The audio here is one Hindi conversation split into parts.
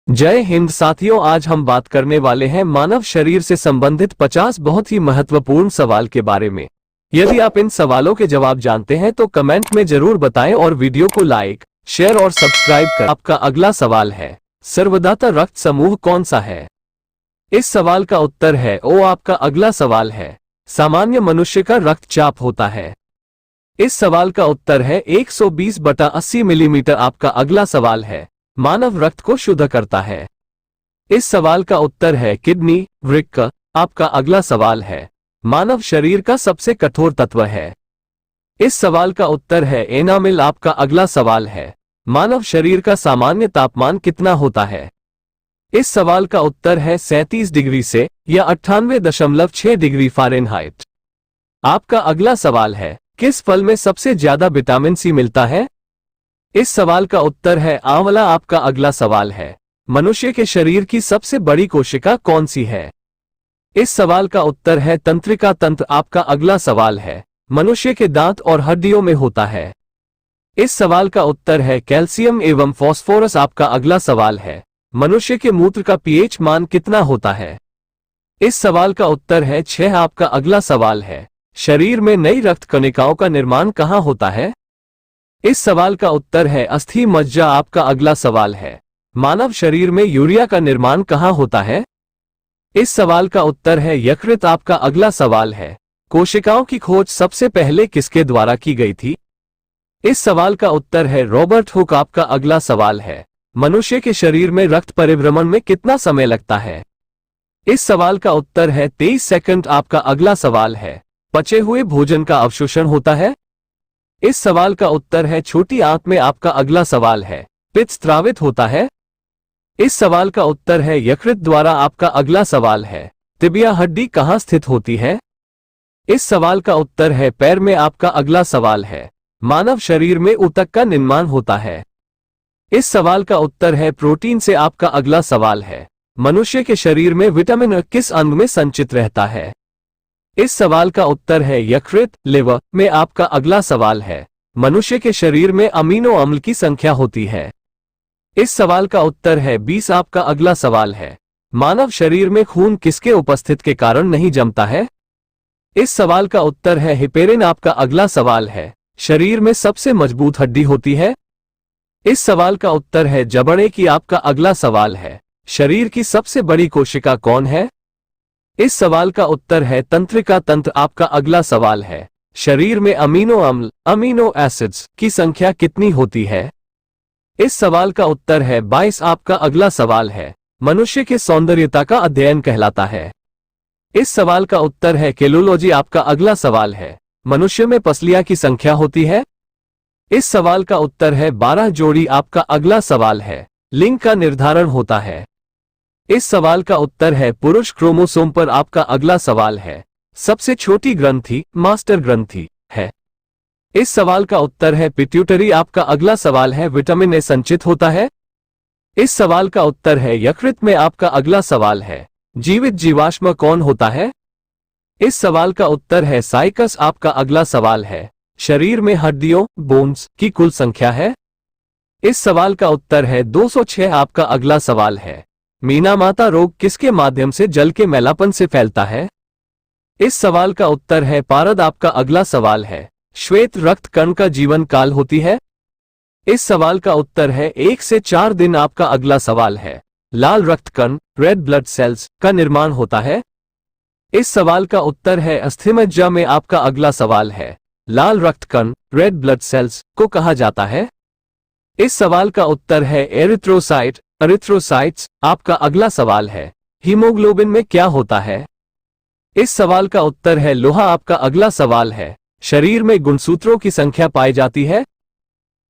जय हिंद साथियों, आज हम बात करने वाले हैं मानव शरीर से संबंधित 50 बहुत ही महत्वपूर्ण सवाल के बारे में। यदि आप इन सवालों के जवाब जानते हैं तो कमेंट में जरूर बताएं और वीडियो को लाइक, शेयर और सब्सक्राइब करें। आपका अगला सवाल है, सर्वदाता रक्त समूह कौन सा है? इस सवाल का उत्तर है ओ। आपका अगला सवाल है, सामान्य मनुष्य का रक्तचाप होता है। इस सवाल का उत्तर है 120/80 मिलीमीटर। आपका अगला सवाल है, मानव रक्त को शुद्ध करता है। इस सवाल का उत्तर है किडनी, वृक्क। आपका अगला सवाल है, मानव शरीर का सबसे कठोर तत्व है। इस सवाल का उत्तर है एनामिल। आपका अगला सवाल है, मानव शरीर का सामान्य तापमान कितना होता है? इस सवाल का उत्तर है 37 डिग्री से या 98.6 डिग्री फ़ारेनहाइट। आपका अगला सवाल है, किस फल में सबसे ज्यादा विटामिन सी मिलता है? इस सवाल का उत्तर है आंवला। आपका अगला सवाल है, मनुष्य के शरीर की सबसे बड़ी कोशिका कौन सी है? इस सवाल का उत्तर है तंत्रिका तंत्र। आपका अगला सवाल है, मनुष्य के दांत और हड्डियों में होता है। इस सवाल का उत्तर है कैल्शियम एवं फास्फोरस। आपका अगला सवाल है, मनुष्य के मूत्र का पीएच मान कितना होता है? इस सवाल का उत्तर है 6। आपका अगला सवाल है, शरीर में नई रक्त कणिकाओं का निर्माण कहाँ होता है? इस सवाल का उत्तर है अस्थि मज्जा। आपका अगला सवाल है, मानव शरीर में यूरिया का निर्माण कहाँ होता है? इस सवाल का उत्तर है यकृत। आपका अगला सवाल है, कोशिकाओं की खोज सबसे पहले किसके द्वारा की गई थी? इस सवाल का उत्तर है रॉबर्ट हुक। आपका अगला सवाल है, मनुष्य के शरीर में रक्त परिभ्रमण में कितना समय लगता है? इस सवाल का उत्तर है 23 सेकंड। आपका अगला सवाल है, पचे हुए भोजन का अवशोषण होता है? इस सवाल का उत्तर है छोटी आंत में। आपका अगला सवाल है, पित्त स्रावित होता है? इस सवाल का उत्तर है यकृत द्वारा। आपका अगला सवाल है, तिबिया हड्डी कहाँ स्थित होती है? इस सवाल का उत्तर है पैर में। आपका अगला सवाल है, मानव शरीर में ऊतक का निर्माण होता है। इस सवाल का उत्तर है प्रोटीन से। आपका अगला सवाल है, मनुष्य के शरीर में विटामिन किस अंग में संचित रहता है? इस सवाल का उत्तर है यकृत, लिवर में। आपका अगला सवाल है, मनुष्य के शरीर में अमीनो अम्ल की संख्या होती है। इस सवाल का उत्तर है 20। आपका अगला सवाल है, मानव शरीर में खून किसके उपस्थित के कारण नहीं जमता है? इस सवाल का उत्तर है हिपेरिन। आपका अगला सवाल है, शरीर में सबसे मजबूत हड्डी होती है? इस सवाल का उत्तर है जबड़े की। आपका अगला सवाल है, शरीर की सबसे बड़ी कोशिका कौन है? इस सवाल का उत्तर है तंत्रिका तंत्र। आपका अगला सवाल है, शरीर में अमीनो अम्ल अमीनो एसिड्स की संख्या कितनी होती है? इस सवाल का उत्तर है 22। आपका अगला सवाल है, मनुष्य के सौंदर्यता का अध्ययन कहलाता है। इस सवाल का उत्तर है केलोलॉजी। आपका अगला सवाल है, मनुष्य में पसलियां की संख्या होती है? इस सवाल का उत्तर है 12 जोड़ी। आपका अगला सवाल है, लिंग का निर्धारण होता है। इस सवाल का उत्तर है पुरुष क्रोमोसोम पर। आपका अगला सवाल है, सबसे छोटी ग्रंथि मास्टर ग्रंथि है। इस सवाल का उत्तर है पिट्यूटरी। आपका अगला सवाल है, विटामिन ए संचित होता है? इस सवाल का उत्तर है यकृत में। आपका अगला सवाल है, जीवित जीवाश्म कौन होता है? इस सवाल का उत्तर है साइकस। आपका अगला सवाल है, शरीर में हड्डियों बोन्स की कुल संख्या है? इस सवाल का उत्तर है 206। आपका अगला सवाल है, मीनामाता रोग किसके माध्यम से जल के मैलापन से फैलता है? इस सवाल का उत्तर है पारद। आपका अगला सवाल है, श्वेत रक्त कण का जीवन काल होती है? इस सवाल का उत्तर है 1 से 4 दिन। आपका अगला सवाल है, लाल रक्त कण रेड ब्लड सेल्स का निर्माण होता है? इस सवाल का उत्तर है अस्थिमज्जा में। आपका अगला सवाल है, लाल रक्त कण रेड ब्लड सेल्स को कहा जाता है? इस सवाल का उत्तर है एरिथ्रोसाइट एरिथ्रोसाइट्स। आपका अगला सवाल है, हीमोग्लोबिन में क्या होता है? इस सवाल का उत्तर है लोहा। आपका अगला सवाल है, शरीर में गुणसूत्रों की संख्या पाई जाती है?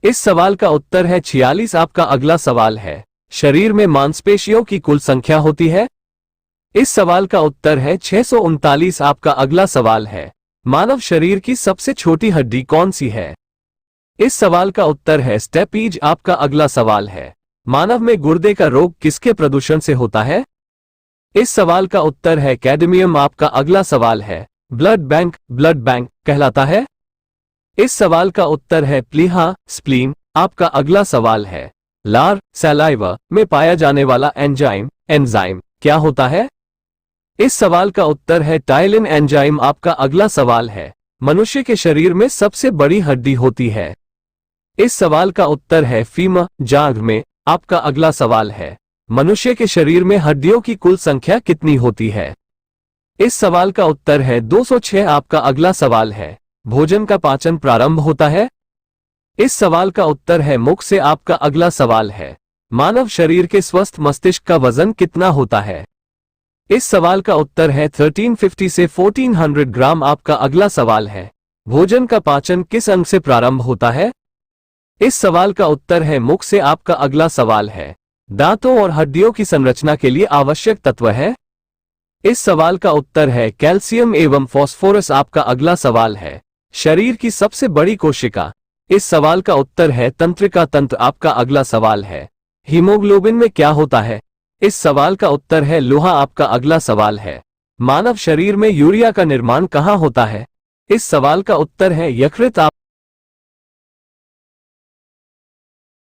इस सवाल का उत्तर है 46। आपका अगला सवाल है, शरीर में मांसपेशियों की कुल संख्या होती है? इस सवाल का उत्तर है 639। आपका अगला सवाल है, मानव शरीर की सबसे छोटी हड्डी कौन सी है? इस सवाल का उत्तर है स्टेपीज। आपका अगला सवाल है, मानव में गुर्दे का रोग किसके प्रदूषण से होता है? इस सवाल का उत्तर है कैडमियम। आपका अगला सवाल है, ब्लड बैंक कहलाता है? इस सवाल का उत्तर है प्लीहा स्प्लीन। आपका अगला सवाल है, लार सैलाइवा में पाया जाने वाला एंजाइम क्या होता है? इस सवाल का उत्तर है टाइलिन एंजाइम। आपका अगला सवाल है, मनुष्य के शरीर में सबसे बड़ी हड्डी होती है? इस सवाल का उत्तर है फीमर जांघ में। आपका अगला सवाल है, मनुष्य के शरीर में हड्डियों की कुल संख्या कितनी होती है? इस सवाल का उत्तर है 206। आपका अगला सवाल है, भोजन का पाचन प्रारंभ होता है? इस सवाल का उत्तर है मुख से। आपका अगला सवाल है, मानव शरीर के स्वस्थ मस्तिष्क का वजन कितना होता है? इस सवाल का उत्तर है 1350 से 1400 ग्राम। आपका अगला सवाल है, भोजन का पाचन किस अंग से प्रारंभ होता है? इस सवाल का उत्तर है मुख से। आपका अगला सवाल है, दांतों और हड्डियों की संरचना के लिए आवश्यक तत्व है? इस सवाल का उत्तर है कैल्शियम एवं फास्फोरस। आपका अगला सवाल है, शरीर की सबसे बड़ी कोशिका? इस सवाल का उत्तर है तंत्रिका तंत्र। आपका अगला सवाल है, हीमोग्लोबिन में क्या होता है? इस सवाल का उत्तर है लोहा। आपका अगला सवाल है, मानव शरीर में यूरिया का निर्माण कहाँ होता है? इस सवाल का उत्तर है यकृत।